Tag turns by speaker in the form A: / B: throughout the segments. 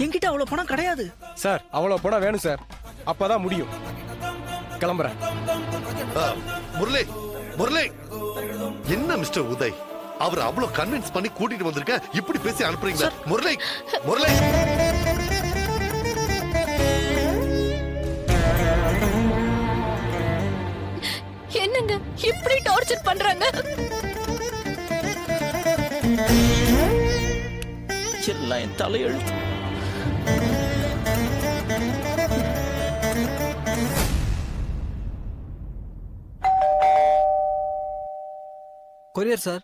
A: என்கிட்ட அவ்வளவு பணம் கிடையாது
B: சார். அவ்வளவு பணம் வேணும் சார், அப்பதான் முடியும். கிளம்புறேன்.
C: முரளி முரளி, என்ன மிஸ்டர் உதய், அவர் அவ்வளவு கன்வின்ஸ் பண்ணி கூட்டிட்டு வந்திருக்க, இப்படி பேசி அனுப்புறீங்களா? முரளி முரளி,
D: என்னங்க இப்படி டார்ச்சர் பண்றாங்க?
A: எல்லாம் என் தலையெழுத்து.
E: Courier sir.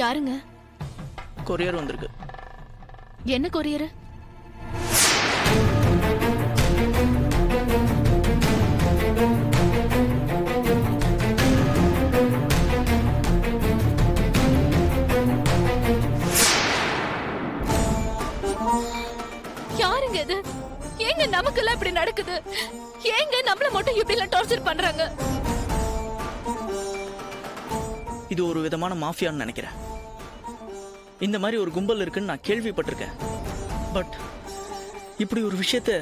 D: யாருங்க?
A: கொரியர் வந்திருக்கு.
D: என்ன கொரியர்? யாருங்க இது? ஏங்க நமக்கெல்லாம் இப்படி நடக்குது? ஏங்க நம்மள மட்டும் இப்படி எல்லாம் டார்ச்சர் பண்றாங்க?
A: இது ஒரு விதமான மாஃபியான்னு நினைக்கிறேன். இந்த மாதிரி ஒரு கும்பல் இருக்குன்னு நான் கேள்விப்பட்டிருக்கேன். பட் இப்படி ஒரு விஷயத்த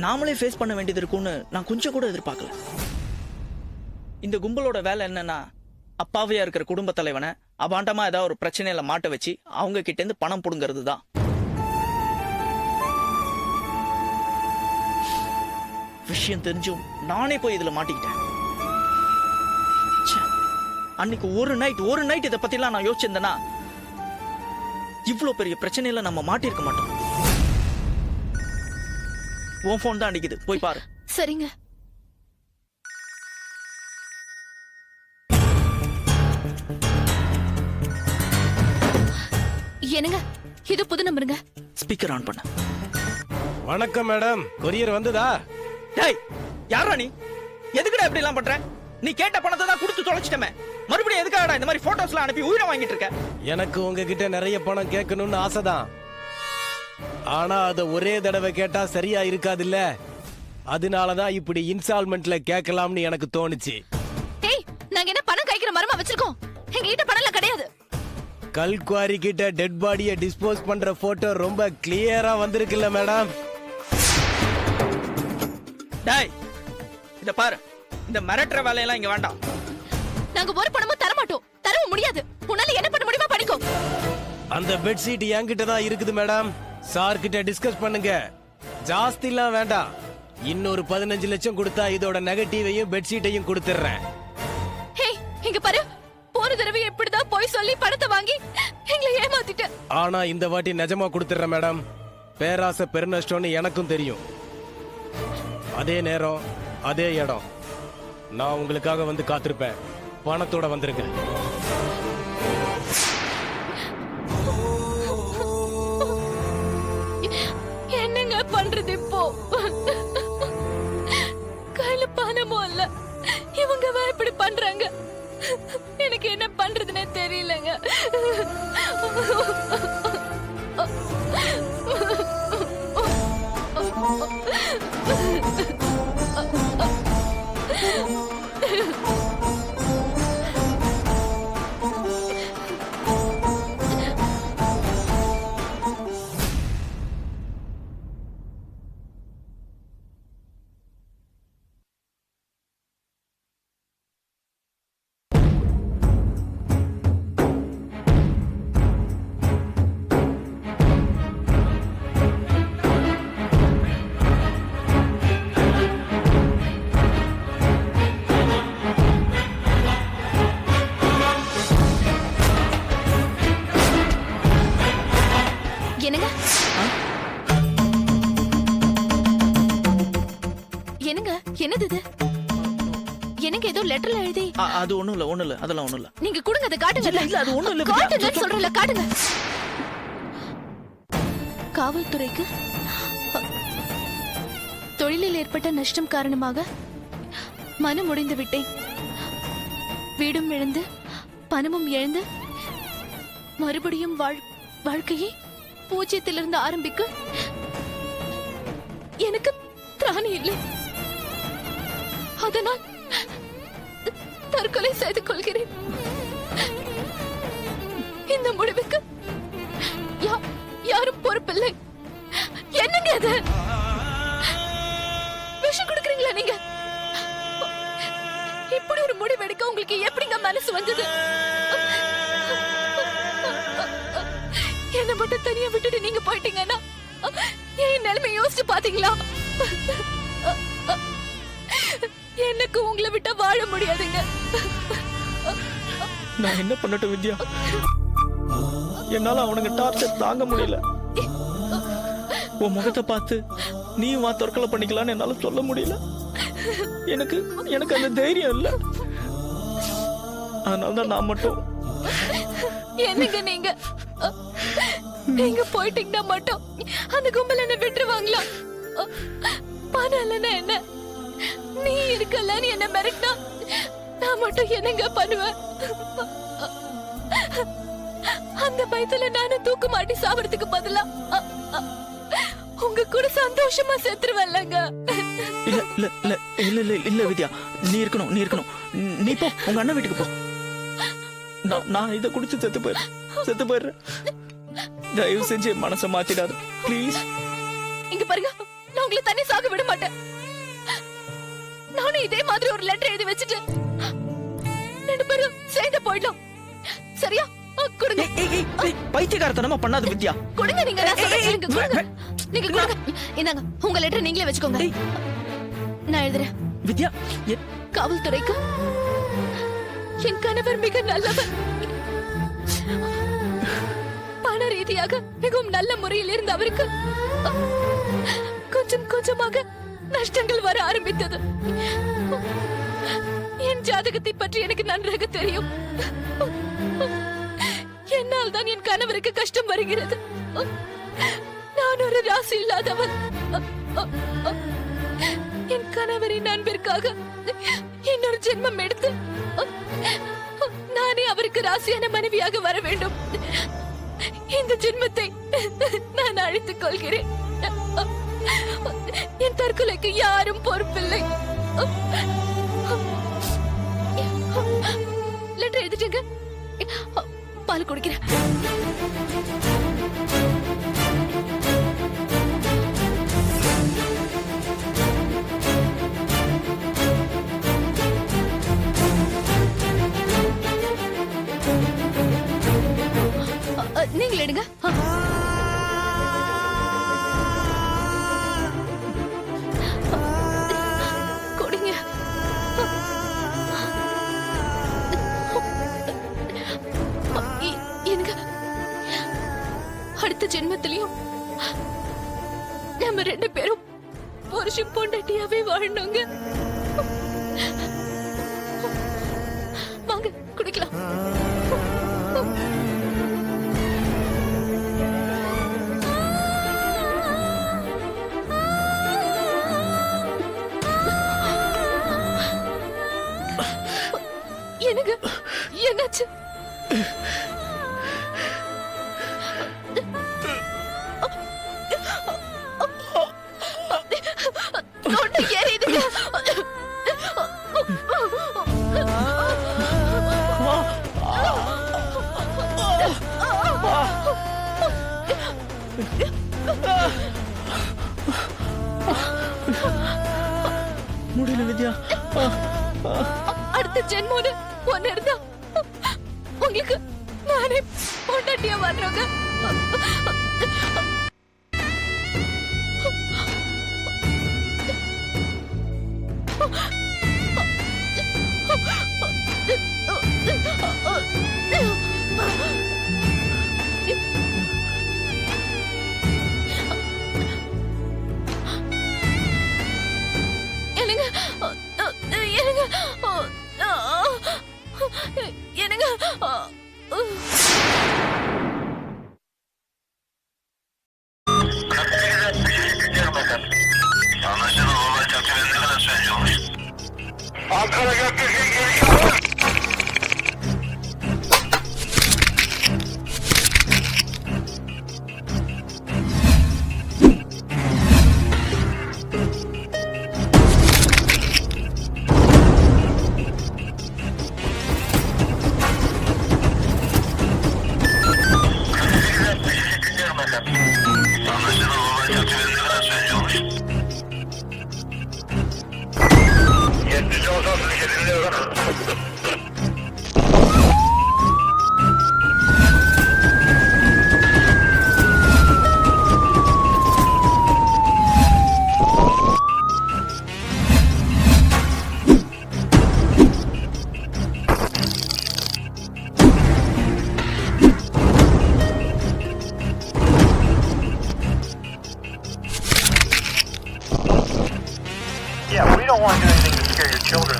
A: நாமளே ஃபேஸ் பண்ண வேண்டியது இருக்கும்னு நான் கொஞ்சம் கூட எதிர்பார்க்கல. இந்த கும்பலோட வேலை என்னன்னா, அப்பாவியா இருக்கிற குடும்ப தலைவனை அபாண்டமா ஏதாவது ஒரு பிரச்சனையில மாட்ட வச்சு அவங்க கிட்ட இருந்து பணம் புடுங்கிறது தான். விஷயம் தெரிஞ்சும் நானே போய் இதுல மாட்டிக்கிட்டேன். அன்னைக்கு ஒரு நைட் இதை பத்திலாம் நான் யோசிச்சிருந்தேன்னா இவ்வளவு பெரிய பிரச்சனையில நம்ம மாட்டிருக்க மாட்டோம். உன் போன் தான் அடிக்குது, போய் பாரு.
D: சரிங்க. என்னங்க இது புது நம்பருங்க.
A: ஸ்பீக்கர் ஆன் பண்ண.
B: வணக்கம் மேடம், கொரியர் வந்ததா?
A: டேய், யாரா நீ? எதுக்குடா இப்படி எல்லாம் பண்ற? நீ கேட்ட பணத்தை தான் கொடுத்து தொலைச்சிட்டமே, மறுபடியும் எதுக்காகடா இந்த மாதிரி போட்டோஸ்லாம் அனுப்பி உயிரை வாங்கிட்டு இருக்க?
B: எனக்கு உங்ககிட்ட நிறைய பணம் கேட்கணும்னு ஆசைதான். ஆனா அத ஒரே தடவை கேட்டா சரியா இருக்காதுல்ல, அதனாலதான் இப்படி இன்ஸ்டால்மெண்ட்ல கேட்கலாம்னு எனக்கு தோணுச்சு.
D: டேய், நாங்க என்ன பணம் கைக்கிற மரமா வச்சிருக்கோம்? எங்க கிட்ட பணம்லாம் கிடையாது.
B: கல்குவாரி கிட்ட டெட் பாடியை டிஸ்போஸ் பண்ற போட்டோ ரொம்ப கிளியரா வந்திருக்குல்ல மேடம்?
A: டேய், இத பாரு, இந்த மிரட்டற வேலையெல்லாம் இங்க வேண்டாம்.
D: நாங்க ஒரு பணமும் தர மாட்டோம், தரவும் முடியாது. உன்னால என்ன பண்ண முடியுமா பண்ணிக்கோ.
B: அந்த பெட்ஷீட் என்கிட்ட தான் இருக்குது மேடம், சார் கிட்ட டிஸ்கஸ் பண்ணுங்க. ஜாஸ்திலாம் வேண்டாம், இன்னொரு 15 லட்சம் கொடுத்தா இதோட நெகட்டிவையும் பெட்ஷீட்டையும் கொடுத்துறேன்.
D: ஹே, இங்க பாரு, போன தடவை எப்படிதான் போய் சொல்லி பணத்தை வாங்கி எங்களை ஏமாத்திட்ட.
B: ஆனா இந்த வாட்டி நிஜமா கொடுத்துறேன் மேடம். பேராசை பெருநஷ்டம்னு எனக்கும் தெரியும். அதே நேரம் அதே இடம், நான் உங்களுக்காக வந்து காத்திருப்பேன். பணத்தோட வந்துருங்க.
D: என்னங்க பண்றது இப்போ? கையில பணமும் இல்ல, இவங்க இப்படி பண்றாங்க. எனக்கு என்ன பண்றதுன்னே தெரியலங்க. என்னங்க என்னங்க என்னது இது? எனக்கு ஏதோ லெட்டர்ல எழுதி.
A: அது ஒண்ணும் இல்ல, அதெல்லாம் ஒண்ணும் இல்ல.
D: நீங்க கொடுங்க, அதை காட்டுங்க.
A: இல்ல அது ஒண்ணும் இல்ல.
D: காட்டுங்க சொல்றல, காட்டுங்க. காவல்துறைக்கு தொழிலில் ஏற்பட்ட நஷ்டம் காரணமாக மனம் உடைந்து விட்டேன். வீடும் இழந்து பணமும் இழந்து மறுபடியும் வாழ்க்கையை பூஜ்ஜியத்திலிருந்து ஆரம்பிக்க எனக்கு திராணி இல்லை. அதனால் தற்கொலை செய்து கொள்கிறேன். முடிவுக்கு யாரும் பொறுப்பில்லை. என்னங்க அது? விஷம் கொடுக்குறீங்களா நீங்க? இப்படி ஒரு முடிவு எடுக்க உங்களுக்கு எப்படிங்க மனசு வந்தது? என்ன மட்டும் தனியா விட்டுட்டு நீங்க போயிட்டீங்கன்னா என் நிலைமை யோசிச்சு பாத்தீங்களா? எனக்கு உங்களை விட்டா வாழ முடியாதுங்க.
A: நான் என்ன பண்ணட்டும் வித்யா? என்னால அவனுங்க டார்ச்சர் தாங்க முடியல. உன் முகத்தை பார்த்து நீயும் வா தற்கொலை பண்ணிக்கலான்னு என்னால சொல்ல முடியல. எனக்கு அந்த தைரியம் இல்ல. அதனாலதான் நான் மட்டும்.
D: என்னங்க நீங்க போயிட்டீங்கன்னா மட்டும் அந்த கும்பல் என்ன விட்டுருவாங்களா? பணம் இல்லைன்னா என்ன, நீ இருக்கலன்னு என்ன மிரட்டினா நான் மட்டும் என்னங்க பண்ணுவேன்? அந்த பயத்துல நானும் தூக்கு மாட்டி சாவறதுக்கு பதிலா உங்க கூட சந்தோஷமா செத்துருவல்லங்க.
A: இல்ல வித்யா, நீ இருக்கணும். நீ போ, உங்க அண்ணன் வீட்டுக்கு போ. நான் இதை குடிச்சு செத்து போயிடுறேன். தயவு செஞ்சு மனசை மாத்திடாது ப்ளீஸ்.
D: இங்க பாருங்க, நான் உங்களை தண்ணி சாக விட மாட்டேன். நானும் இதே மாதிரி ஒரு லெட்டர் எழுதி வச்சுட்டு 2 பேரும் சேர்ந்து போயிடலாம். சரியா? கொடுங்க.
A: பைத்தியக்காரத்தனமா பண்ணாத வித்யா.
D: கொடுங்க. நீங்க கொடுங்க. இந்தாங்க உங்க லெட்டர் நீங்களே வச்சுக்கோங்க. நான் எழுதுறேன்.
A: வித்யா,
D: காவல்துறைக்கு என் கணவர் மிக நல்லவர். பண ரீதியாக மிகவும் நல்ல முறையில் இருந்த அவருக்கு கொஞ்சம் கொஞ்சமாக நஷ்டங்கள் வர ஆரம்பித்தது. என் ஜாதகத்தை பற்றி எனக்கு நன்றாக தெரியும். என்னால் தான் என் கணவருக்கு கஷ்டம் வருகிறது. நான் ஒரு ராசி இல்லாதவன். என் கணவரின் அன்பிற்காக இன்னொரு ஜென்மம் எடுத்து நானே அவருக்கு ராசியான மனைவியாக வர வேண்டும். இந்த ஜென்மத்தை நான் அழித்துக் கொள்கிறேன். என் தற்கொலைக்கு யாரும் பொறுப்பில்லை. லெட்டர் எழுதிட்டுங்க. பால் குடிக்கிறேன். நீங்கள் எடுங்க. கொடுங்க. எனக்கு அடுத்த ஜென்மத்திலையும் நம்ம 2 பேரும் புருஷன் பொண்டாட்டியாவே வாழணுங்க. வாங்க குடிக்கலாம். எனக்கு என்னாச்சு? தொண்டை எரியுதுங்க.
A: முடியல வித்யா.
D: அடுத்த ஜென்மோடு ஒன்னு இருந்தா உங்களுக்கு நானே பொண்டாட்டியா வர்றோங்க. என்னங்க
E: Ankara Göktürk'e geliyor.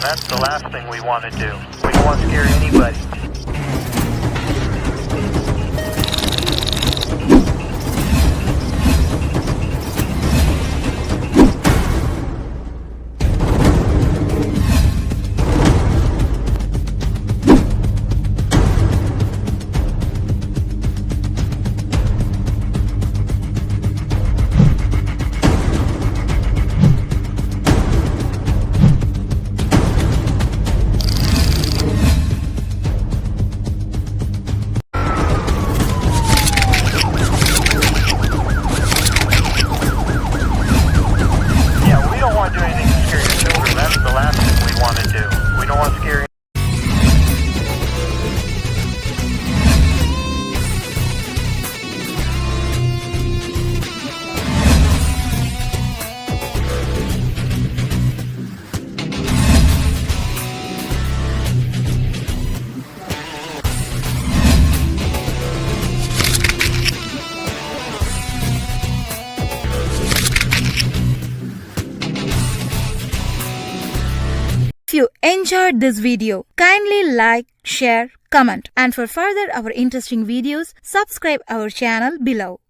E: that's the last thing we want to do. We don't want to scare anybody. Yeah, we don't want to do anything to scare your children. That's the last thing we want to do. We don't want to scare
F: If you enjoyed this video, kindly like, share, comment, and for further our interesting videos, subscribe our channel below.